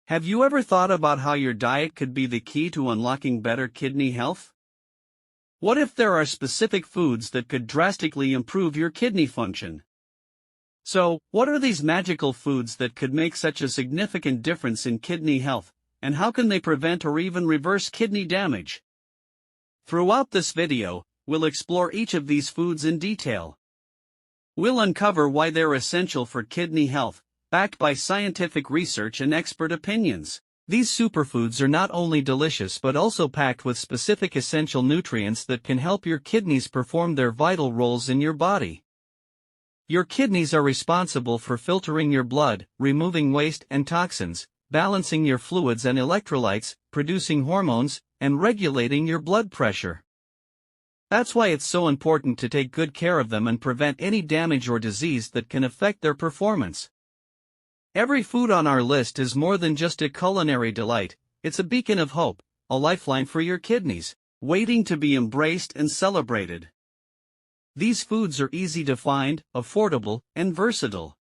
Have you ever thought about how your diet could be the key to unlocking better kidney health? What if there are specific foods that could drastically improve your kidney function? So, what are these magical foods that could make such a significant difference in kidney health, and how can they prevent or even reverse kidney damage? Throughout this video, we'll explore each of these foods in detail. We'll uncover why they're essential for kidney health, backed by scientific research and expert opinions. These superfoods are not only delicious but also packed with specific essential nutrients that can help your kidneys perform their vital roles in your body. Your kidneys are responsible for filtering your blood, removing waste and toxins, balancing your fluids and electrolytes, producing hormones, and regulating your blood pressure. That's why it's so important to take good care of them and prevent any damage or disease that can affect their performance. Every food on our list is more than just a culinary delight, it's a beacon of hope, a lifeline for your kidneys, waiting to be embraced and celebrated. These foods are easy to find, affordable, and versatile.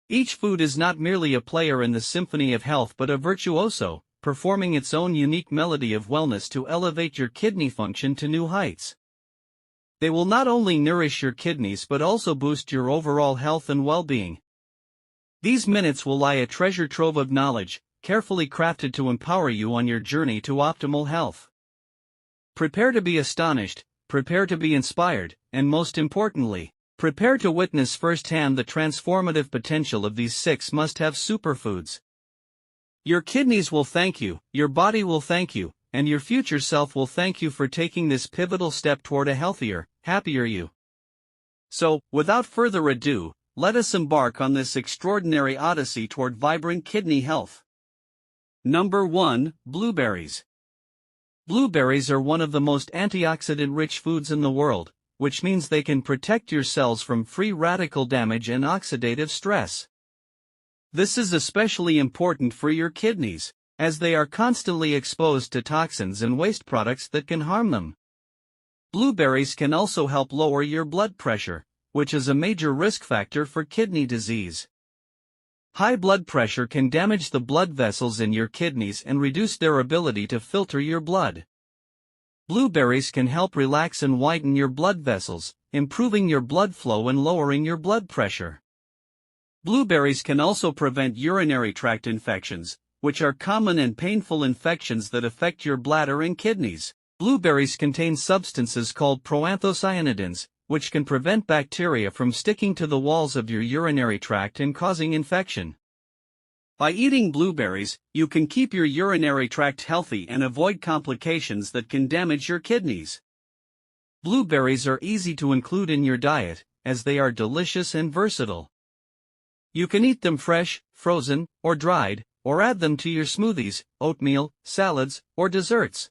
Each food is not merely a player in the symphony of health but a virtuoso, performing its own unique melody of wellness to elevate your kidney function to new heights. They will not only nourish your kidneys but also boost your overall health and well-being. These minutes will lie a treasure trove of knowledge, carefully crafted to empower you on your journey to optimal health. Prepare to be astonished, prepare to be inspired, and most importantly, prepare to witness firsthand the transformative potential of these 6 must-have superfoods. Your kidneys will thank you, your body will thank you, and your future self will thank you for taking this pivotal step toward a healthier, happier you. So, without further ado, let us embark on this extraordinary odyssey toward vibrant kidney health. Number 1. Blueberries. Blueberries are one of the most antioxidant-rich foods in the world, which means they can protect your cells from free radical damage and oxidative stress. This is especially important for your kidneys, as they are constantly exposed to toxins and waste products that can harm them. Blueberries can also help lower your blood pressure, which is a major risk factor for kidney disease. High blood pressure can damage the blood vessels in your kidneys and reduce their ability to filter your blood. Blueberries can help relax and widen your blood vessels, improving your blood flow and lowering your blood pressure. Blueberries can also prevent urinary tract infections, which are common and painful infections that affect your bladder and kidneys. Blueberries contain substances called proanthocyanidins, which can prevent bacteria from sticking to the walls of your urinary tract and causing infection. By eating blueberries, you can keep your urinary tract healthy and avoid complications that can damage your kidneys. Blueberries are easy to include in your diet, as they are delicious and versatile. You can eat them fresh, frozen, or dried, or add them to your smoothies, oatmeal, salads, or desserts.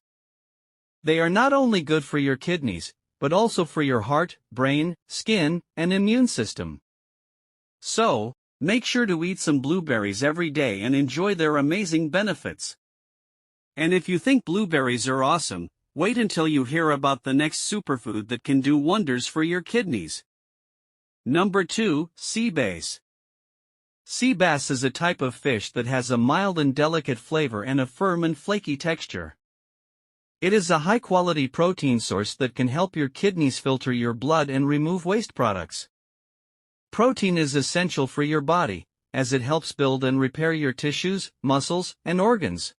They are not only good for your kidneys, but also for your heart, brain, skin, and immune system. So, make sure to eat some blueberries every day and enjoy their amazing benefits. And if you think blueberries are awesome, wait until you hear about the next superfood that can do wonders for your kidneys. Number 2. Sea bass. Sea bass is a type of fish that has a mild and delicate flavor and a firm and flaky texture. It is a high-quality protein source that can help your kidneys filter your blood and remove waste products. Protein is essential for your body, as it helps build and repair your tissues, muscles, and organs.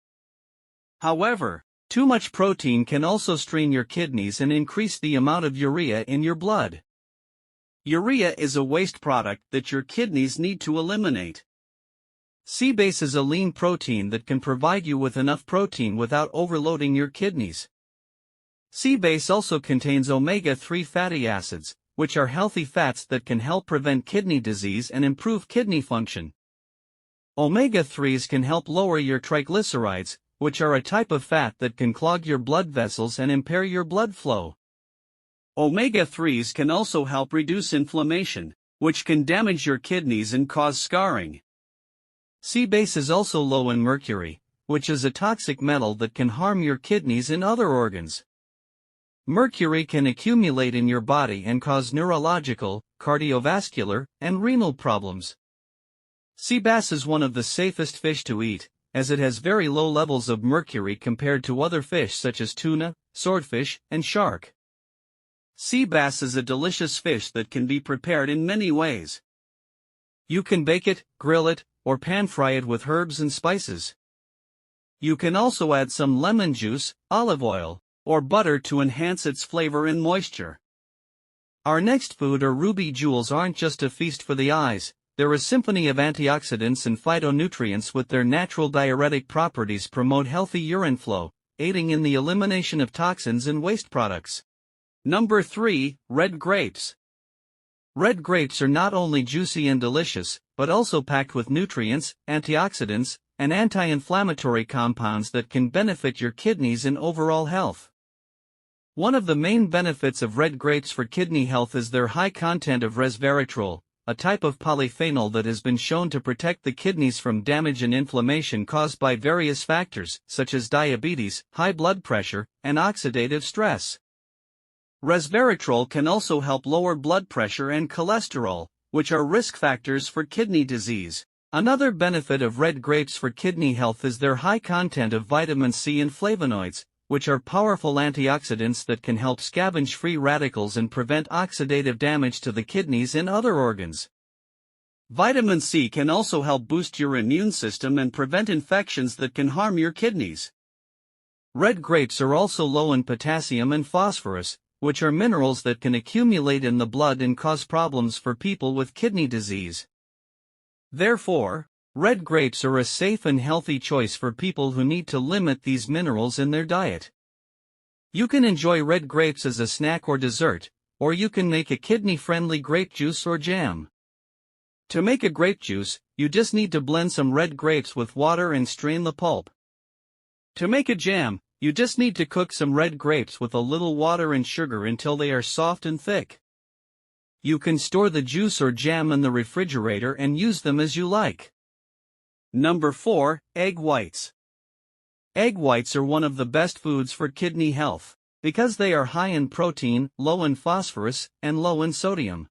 However, too much protein can also strain your kidneys and increase the amount of urea in your blood. Urea is a waste product that your kidneys need to eliminate. Sea bass is a lean protein that can provide you with enough protein without overloading your kidneys. Sea bass also contains omega-3 fatty acids, which are healthy fats that can help prevent kidney disease and improve kidney function. Omega-3s can help lower your triglycerides, which are a type of fat that can clog your blood vessels and impair your blood flow. Omega-3s can also help reduce inflammation, which can damage your kidneys and cause scarring. Sea bass is also low in mercury, which is a toxic metal that can harm your kidneys and other organs. Mercury can accumulate in your body and cause neurological, cardiovascular, and renal problems. Sea bass is one of the safest fish to eat, as it has very low levels of mercury compared to other fish such as tuna, swordfish, and shark. Sea bass is a delicious fish that can be prepared in many ways. You can bake it, grill it, or pan-fry it with herbs and spices. You can also add some lemon juice, olive oil, or butter to enhance its flavor and moisture. Our next food or ruby jewels aren't just a feast for the eyes, they're a symphony of antioxidants and phytonutrients with their natural diuretic properties promote healthy urine flow, aiding in the elimination of toxins and waste products. Number 3, red grapes. Red grapes are not only juicy and delicious, but also packed with nutrients, antioxidants, and anti-inflammatory compounds that can benefit your kidneys and overall health. One of the main benefits of red grapes for kidney health is their high content of resveratrol, a type of polyphenol that has been shown to protect the kidneys from damage and inflammation caused by various factors, such as diabetes, high blood pressure, and oxidative stress. Resveratrol can also help lower blood pressure and cholesterol, which are risk factors for kidney disease. Another benefit of red grapes for kidney health is their high content of vitamin C and flavonoids, which are powerful antioxidants that can help scavenge free radicals and prevent oxidative damage to the kidneys and other organs. Vitamin C can also help boost your immune system and prevent infections that can harm your kidneys. Red grapes are also low in potassium and phosphorus, which are minerals that can accumulate in the blood and cause problems for people with kidney disease. Therefore, red grapes are a safe and healthy choice for people who need to limit these minerals in their diet. You can enjoy red grapes as a snack or dessert, or you can make a kidney-friendly grape juice or jam. To make a grape juice, you just need to blend some red grapes with water and strain the pulp. To make a jam, you just need to cook some red grapes with a little water and sugar until they are soft and thick. You can store the juice or jam in the refrigerator and use them as you like. Number 4, egg whites. Egg whites are one of the best foods for kidney health, because they are high in protein, low in phosphorus, and low in sodium.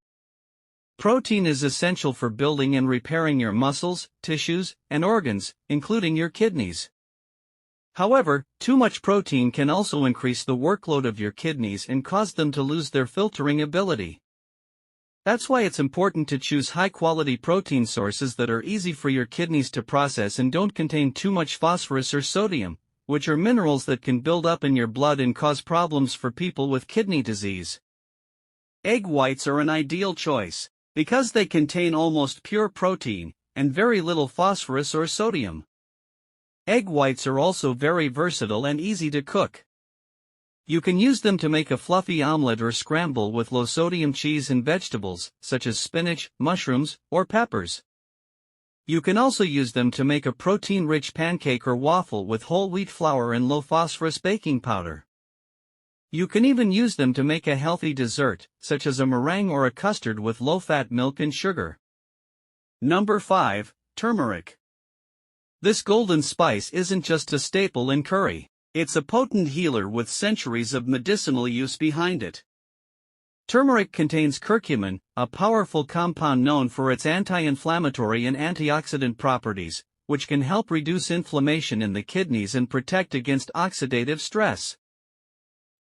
Protein is essential for building and repairing your muscles, tissues, and organs, including your kidneys. However, too much protein can also increase the workload of your kidneys and cause them to lose their filtering ability. That's why it's important to choose high-quality protein sources that are easy for your kidneys to process and don't contain too much phosphorus or sodium, which are minerals that can build up in your blood and cause problems for people with kidney disease. Egg whites are an ideal choice, because they contain almost pure protein, and very little phosphorus or sodium. Egg whites are also very versatile and easy to cook. You can use them to make a fluffy omelette or scramble with low-sodium cheese and vegetables, such as spinach, mushrooms, or peppers. You can also use them to make a protein-rich pancake or waffle with whole wheat flour and low-phosphorus baking powder. You can even use them to make a healthy dessert, such as a meringue or a custard with low-fat milk and sugar. Number 5, turmeric. This golden spice isn't just a staple in curry. It's a potent healer with centuries of medicinal use behind it. Turmeric contains curcumin, a powerful compound known for its anti-inflammatory and antioxidant properties, which can help reduce inflammation in the kidneys and protect against oxidative stress.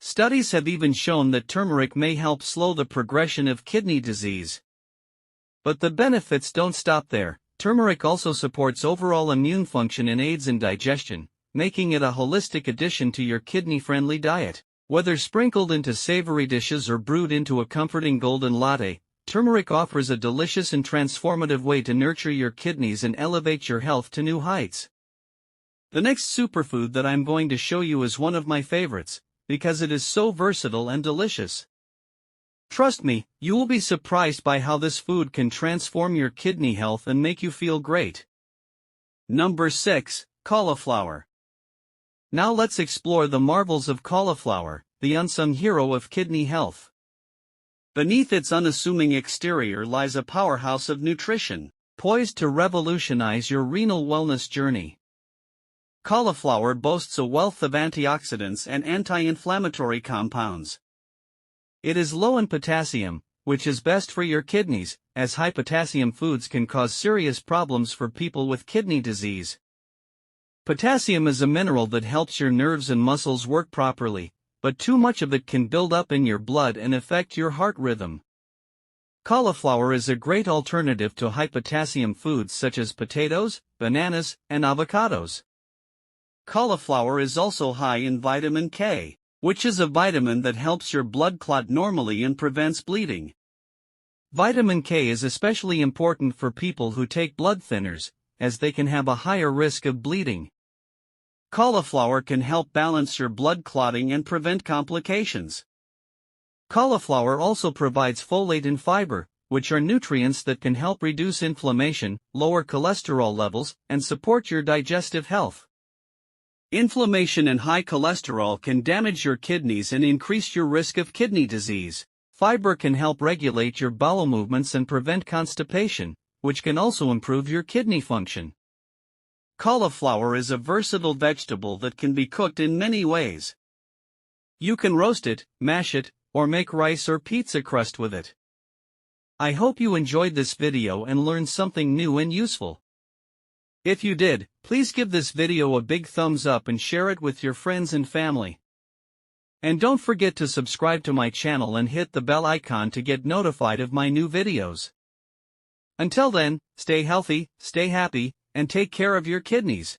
Studies have even shown that turmeric may help slow the progression of kidney disease. But the benefits don't stop there. Turmeric also supports overall immune function and aids in digestion, making it a holistic addition to your kidney-friendly diet. Whether sprinkled into savory dishes or brewed into a comforting golden latte, turmeric offers a delicious and transformative way to nurture your kidneys and elevate your health to new heights. The next superfood that I'm going to show you is one of my favorites, because it is so versatile and delicious. Trust me, you will be surprised by how this food can transform your kidney health and make you feel great. Number 6, cauliflower. Now let's explore the marvels of cauliflower, the unsung hero of kidney health. Beneath its unassuming exterior lies a powerhouse of nutrition, poised to revolutionize your renal wellness journey. Cauliflower boasts a wealth of antioxidants and anti-inflammatory compounds. It is low in potassium, which is best for your kidneys, as high potassium foods can cause serious problems for people with kidney disease. Potassium is a mineral that helps your nerves and muscles work properly, but too much of it can build up in your blood and affect your heart rhythm. Cauliflower is a great alternative to high potassium foods such as potatoes, bananas, and avocados. Cauliflower is also high in vitamin K, which is a vitamin that helps your blood clot normally and prevents bleeding. Vitamin K is especially important for people who take blood thinners, as they can have a higher risk of bleeding. Cauliflower can help balance your blood clotting and prevent complications. Cauliflower also provides folate and fiber, which are nutrients that can help reduce inflammation, lower cholesterol levels, and support your digestive health. Inflammation and high cholesterol can damage your kidneys and increase your risk of kidney disease. Fiber can help regulate your bowel movements and prevent constipation, which can also improve your kidney function. Cauliflower is a versatile vegetable that can be cooked in many ways. You can roast it, mash it, or make rice or pizza crust with it. I hope you enjoyed this video and learned something new and useful. If you did, please give this video a big thumbs up and share it with your friends and family. And don't forget to subscribe to my channel and hit the bell icon to get notified of my new videos. Until then, stay healthy, stay happy, and take care of your kidneys.